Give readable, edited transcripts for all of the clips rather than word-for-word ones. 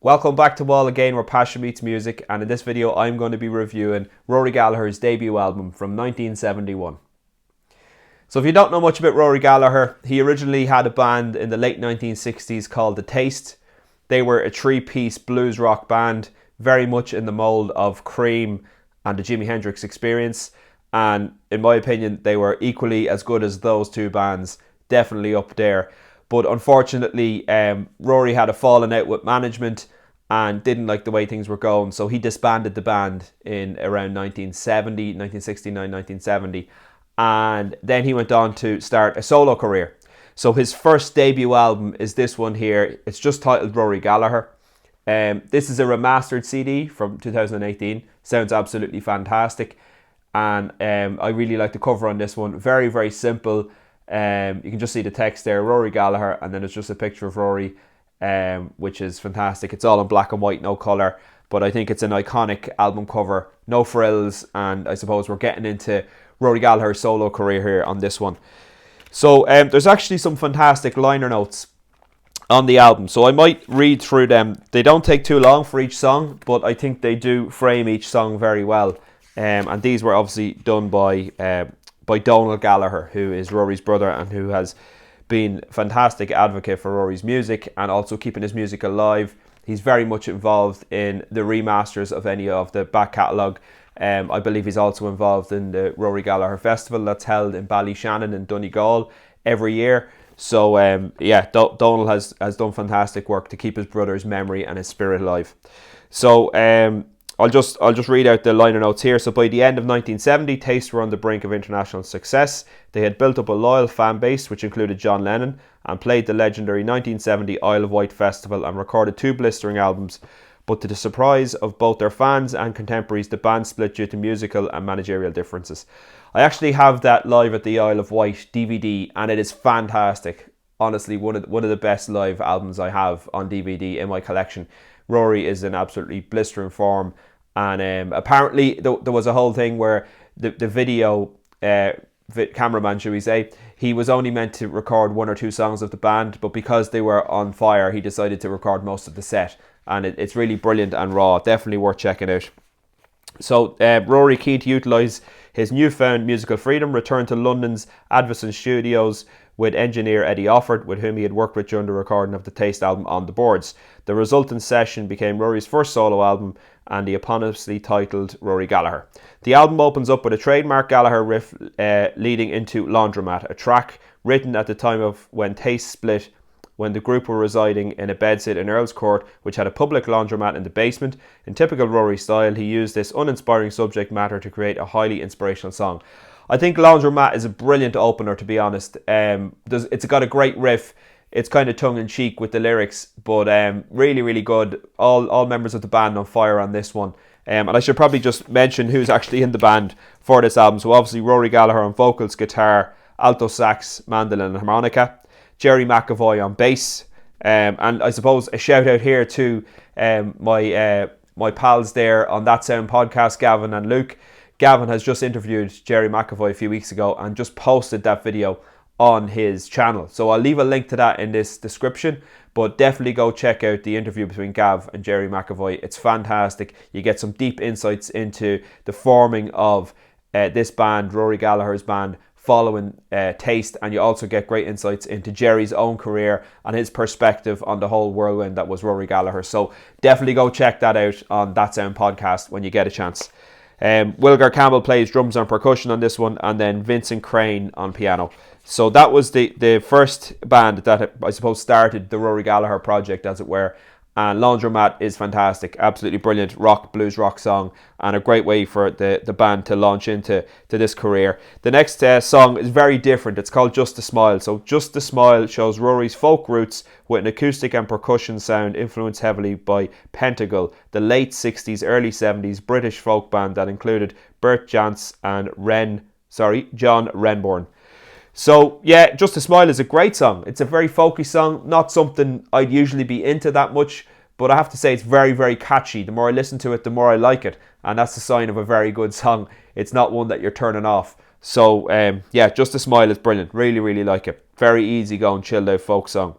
Welcome back to Wall Again, where passion meets music, and in this video I'm going to be reviewing Rory Gallagher's debut album from 1971. So if you don't know much about Rory Gallagher, he originally had a band in the late 1960s called The Taste. They were a three-piece blues rock band, very much in the mould of Cream and the Jimi Hendrix Experience, and in my opinion they were equally as good as those two bands, definitely up there. But unfortunately, Rory had a falling out with management and didn't like the way things were going. So he disbanded the band in around 1969, 1970. And then he went on to start a solo career. So his first debut album is this one here. It's just titled Rory Gallagher. This is a remastered CD from 2018. Sounds absolutely fantastic. And I really like the cover on this one. Very, very simple. You can just see the text there, Rory Gallagher, and then it's just a picture of Rory, which is fantastic. It's all in black and white, no colour, but I think it's an iconic album cover, no frills, and I suppose we're getting into Rory Gallagher's solo career here on this one. So there's actually some fantastic liner notes on the album, so I might read through them. They don't take too long for each song, but I think they do frame each song very well, and these were obviously done by Donald Gallagher, who is Rory's brother and who has been a fantastic advocate for Rory's music and also keeping his music alive. He's very much involved in the remasters of any of the back catalogue. I believe he's also involved in the Rory Gallagher Festival that's held in Ballyshannon in Donegal every year. So Donald has done fantastic work to keep his brother's memory and his spirit alive. So I'll just read out the liner notes here. So by the end of 1970, Taste were on the brink of international success. They had built up a loyal fan base, which included John Lennon, and played the legendary 1970 Isle of Wight Festival and recorded 2 blistering albums. But to the surprise of both their fans and contemporaries, the band split due to musical and managerial differences. I actually have that Live at the Isle of Wight DVD, and it is fantastic. Honestly, one of the best live albums I have on DVD in my collection. Rory is in absolutely blistering form, and apparently there was a whole thing where the video cameraman, shall we say, he was only meant to record 1 or 2 songs of the band, but because they were on fire, he decided to record most of the set, and it's really brilliant and raw. Definitely worth checking out. So Rory, keen to utilise his newfound musical freedom, returned to London's Advison Studios with engineer Eddie Offord, with whom he had worked with during the recording of the Taste album On the Boards. The resultant session became Rory's first solo album and the eponymously titled Rory Gallagher. The album opens up with a trademark Gallagher riff leading into Laundromat, a track written at the time of when Taste split, when the group were residing in a bedsit in Earl's Court, which had a public laundromat in the basement. In typical Rory style, he used this uninspiring subject matter to create a highly inspirational song. I think Laundromat is a brilliant opener, to be honest. It's got a great riff. It's kind of tongue-in-cheek with the lyrics, but really, really good. All members of the band on fire on this one. And I should probably just mention who's actually in the band for this album. So obviously Rory Gallagher on vocals, guitar, alto sax, mandolin and harmonica. Gerry Mc Avoy on bass. And I suppose a shout out here to my pals there on That Sound podcast, Gavin and Luke. Gavin has just interviewed Gerry Mc Avoy a few weeks ago and just posted that video on his channel. So I'll leave a link to that in this description, but definitely go check out the interview between Gav and Gerry Mc Avoy. It's fantastic. You get some deep insights into the forming of this band, Rory Gallagher's band, following Taste, and you also get great insights into Gerry's own career and his perspective on the whole whirlwind that was Rory Gallagher. So definitely go check that out on That Sound podcast when you get a chance. Wilgar Campbell plays drums and percussion on this one, and then Vincent Crane on piano. So that was the first band that I suppose started the Rory Gallagher project, as it were. And Laundromat is fantastic, absolutely brilliant blues rock song, and a great way for the band to launch into this career. The next song is very different. It's called Just a Smile. So Just a Smile shows Rory's folk roots with an acoustic and percussion sound influenced heavily by Pentagle, the late 60s, early 70s British folk band that included Bert Jansch and John Renbourn. So yeah, Just a Smile is a great song. It's a very folky song, not something I'd usually be into that much, but I have to say it's very, very catchy. The more I listen to it, the more I like it, and that's the sign of a very good song. It's not one that you're turning off. So yeah, Just a Smile is brilliant. Really, really like it. Very easy going, chilled out folk song.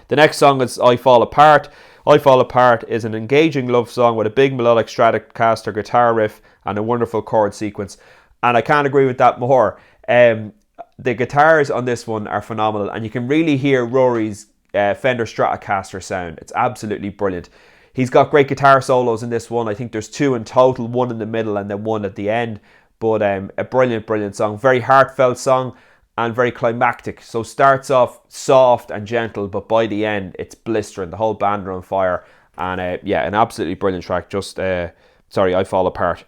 The next song is I Fall Apart. I Fall Apart is an engaging love song with a big melodic Stratocaster guitar riff and a wonderful chord sequence. And I can't agree with that more. The guitars on this one are phenomenal, and you can really hear Rory's Fender Stratocaster sound. It's absolutely brilliant. He's got great guitar solos in this one. I think there's 2 in total, 1 in the middle and then 1 at the end. But a brilliant song. Very heartfelt song and very climactic. So starts off soft and gentle, but by the end it's blistering. The whole band are on fire. And yeah, an absolutely brilliant track. I Fall Apart.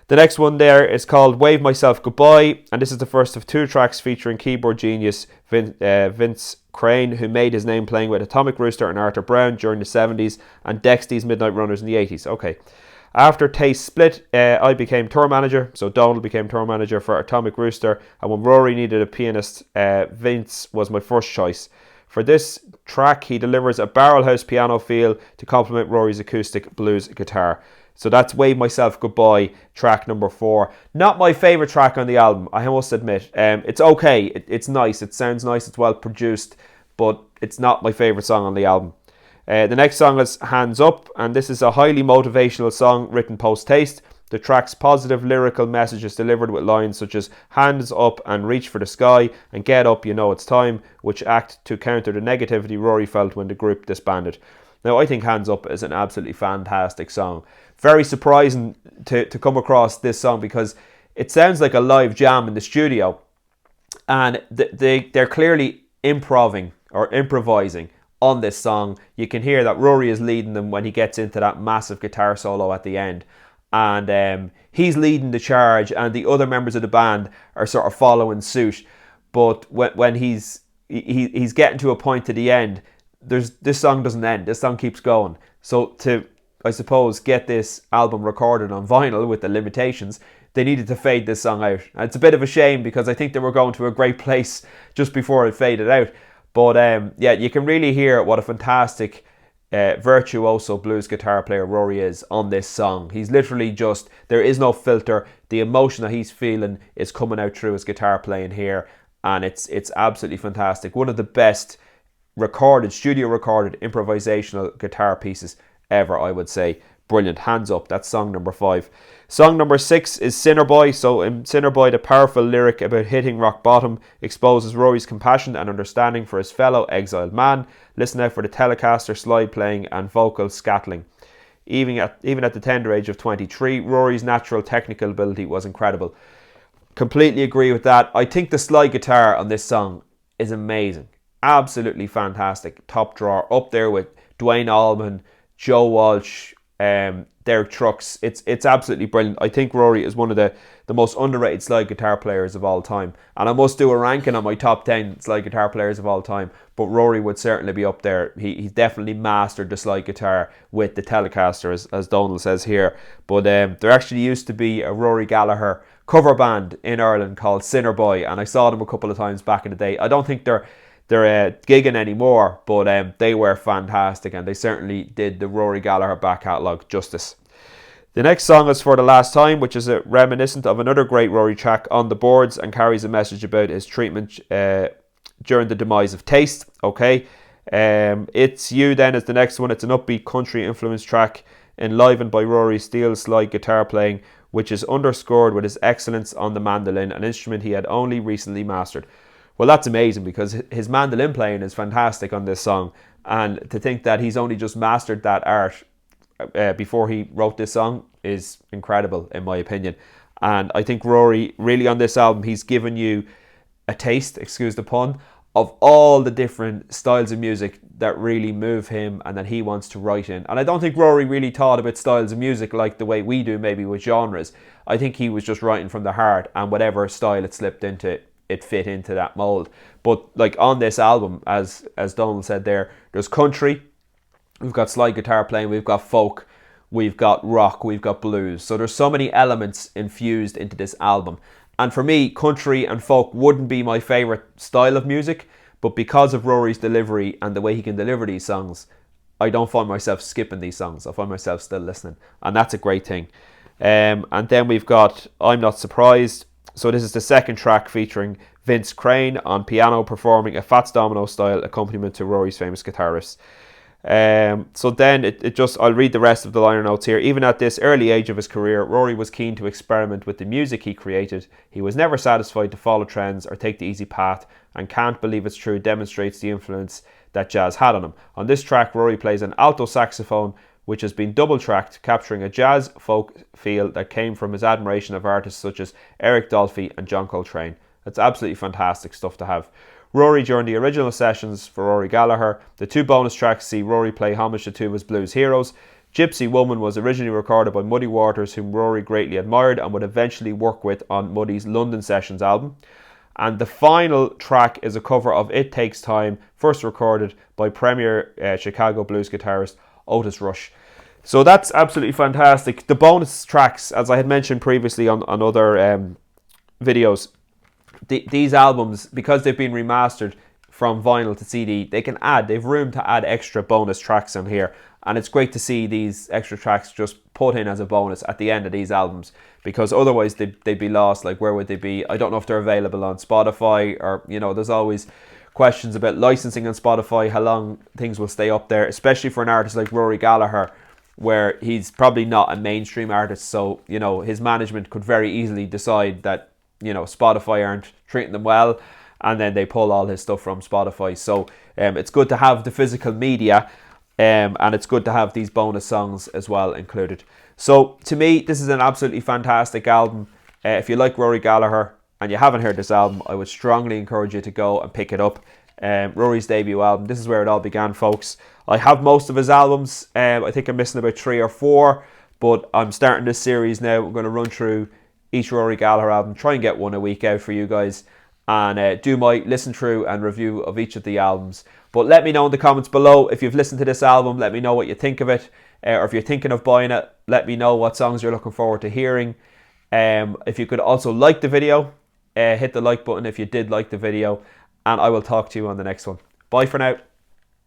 The next one there is called Wave Myself Goodbye, and this is the first of 2 tracks featuring keyboard genius Vince Crane, who made his name playing with Atomic Rooster and Arthur Brown during the 70s and Dexy's Midnight Runners in the 80s. Okay. After Taste split, I became tour manager, so Donald became tour manager for Atomic Rooster, and when Rory needed a pianist, Vince was my first choice. For this track, he delivers a barrelhouse piano feel to complement Rory's acoustic blues guitar. So that's Wave Myself Goodbye, track number 4. Not my favourite track on the album, I must admit. It's okay, it's nice, it sounds nice, it's well produced, but it's not my favourite song on the album. The next song is Hands Up, and this is a highly motivational song written post-Taste. The track's positive lyrical message is delivered with lines such as hands up and reach for the sky and get up, you know it's time, which act to counter the negativity Rory felt when the group disbanded. Now, I think Hands Up is an absolutely fantastic song. Very surprising to come across this song because it sounds like a live jam in the studio, and they're clearly improvising on this song. You can hear that Rory is leading them when he gets into that massive guitar solo at the end, and he's leading the charge, and the other members of the band are sort of following suit. But when he's getting to a point to the end, this song doesn't end. This song keeps going. So to, I suppose, get this album recorded on vinyl with the limitations, they needed to fade this song out. And it's a bit of a shame because I think they were going to a great place just before it faded out. But yeah, you can really hear what a fantastic virtuoso blues guitar player Rory is on this song. He's literally just, there is no filter. The emotion that he's feeling is coming out through his guitar playing here, and it's absolutely fantastic. One of the best studio recorded improvisational guitar pieces ever, I would say. Brilliant. Hands Up, that's song number 5. Song number 6 is Sinner Boy. So in Sinner Boy, the powerful lyric about hitting rock bottom exposes Rory's compassion and understanding for his fellow exiled man. Listen out for the Telecaster slide playing and vocal scattling. Even at the tender age of 23, Rory's natural technical ability was incredible. Completely agree with that. I think the slide guitar on this song is amazing. Absolutely fantastic. Top drawer, up there with Dwayne Allman, Joe Walsh, Derek Trucks. It's absolutely brilliant. I think Rory is one of the most underrated slide guitar players of all time. And I must do a ranking on my top 10 slide guitar players of all time. But Rory would certainly be up there. He's definitely mastered the slide guitar with the Telecaster, as Donald says here. But there actually used to be a Rory Gallagher cover band in Ireland called Sinner Boy. And I saw them a couple of times back in the day. I don't think they're gigging anymore, but they were fantastic, and they certainly did the Rory Gallagher back catalogue justice. The next song is For the Last Time, which is reminiscent of another great Rory track, On the Boards, and carries a message about his treatment during the demise of Taste. Okay, It's You then is the next one. It's an upbeat country influenced track enlivened by Rory's steel slide guitar playing, which is underscored with his excellence on the mandolin, an instrument he had only recently mastered. Well, that's amazing because his mandolin playing is fantastic on this song, and to think that he's only just mastered that art before he wrote this song is incredible in my opinion. And I think Rory really on this album, he's given you a taste, excuse the pun, of all the different styles of music that really move him and that he wants to write in. And I don't think Rory really thought about styles of music like the way we do maybe with genres. I think he was just writing from the heart, and whatever style it slipped into, it fit into that mold. But like on this album, as Donald said there, there's country, we've got slide guitar playing, we've got folk, we've got rock, we've got blues. So there's so many elements infused into this album. And for me, country and folk wouldn't be my favourite style of music, but because of Rory's delivery and the way he can deliver these songs, I don't find myself skipping these songs. I find myself still listening, and that's a great thing. And then we've got I'm Not Surprised. So this is the second track featuring Vince Crane on piano performing a Fats Domino style accompaniment to Rory's famous guitarists. So then I'll read the rest of the liner notes here. Even at this early age of his career, Rory was keen to experiment with the music he created. He was never satisfied to follow trends or take the easy path, and Can't Believe It's True demonstrates the influence that jazz had on him. On this track, Rory plays an alto saxophone, which has been double-tracked, capturing a jazz folk feel that came from his admiration of artists such as Eric Dolphy and John Coltrane. That's absolutely fantastic stuff to have. Rory, during the original sessions for Rory Gallagher, the 2 bonus tracks see Rory play homage to 2 of his blues heroes. Gypsy Woman was originally recorded by Muddy Waters, whom Rory greatly admired and would eventually work with on Muddy's London Sessions album. And the final track is a cover of It Takes Time, first recorded by premier Chicago blues guitarist Otis Rush. So that's absolutely fantastic. The bonus tracks, as I had mentioned previously on other videos, these albums, because they've been remastered from vinyl to CD, they've room to add extra bonus tracks on here. And it's great to see these extra tracks just put in as a bonus at the end of these albums, because otherwise they'd be lost. Like, where would they be? I don't know if they're available on Spotify, or, there's always questions about licensing on Spotify, how long things will stay up there, especially for an artist like Rory Gallagher, where he's probably not a mainstream artist. So, his management could very easily decide that, Spotify aren't treating them well, and then they pull all his stuff from Spotify. So it's good to have the physical media, and it's good to have these bonus songs as well included. So to me, this is an absolutely fantastic album. If you like Rory Gallagher and you haven't heard this album, I would strongly encourage you to go and pick it up. Rory's debut album. This is where it all began, folks. I have most of his albums. I think I'm missing about 3 or 4, but I'm starting this series now. I'm going to run through each Rory Gallagher album, try and get one a week out for you guys, and do my listen through and review of each of the albums. But let me know in the comments below if you've listened to this album. Let me know what you think of it, or if you're thinking of buying it, let me know what songs you're looking forward to hearing. If you could also like the video, hit the like button if you did like the video, and I will talk to you on the next one. Bye for now.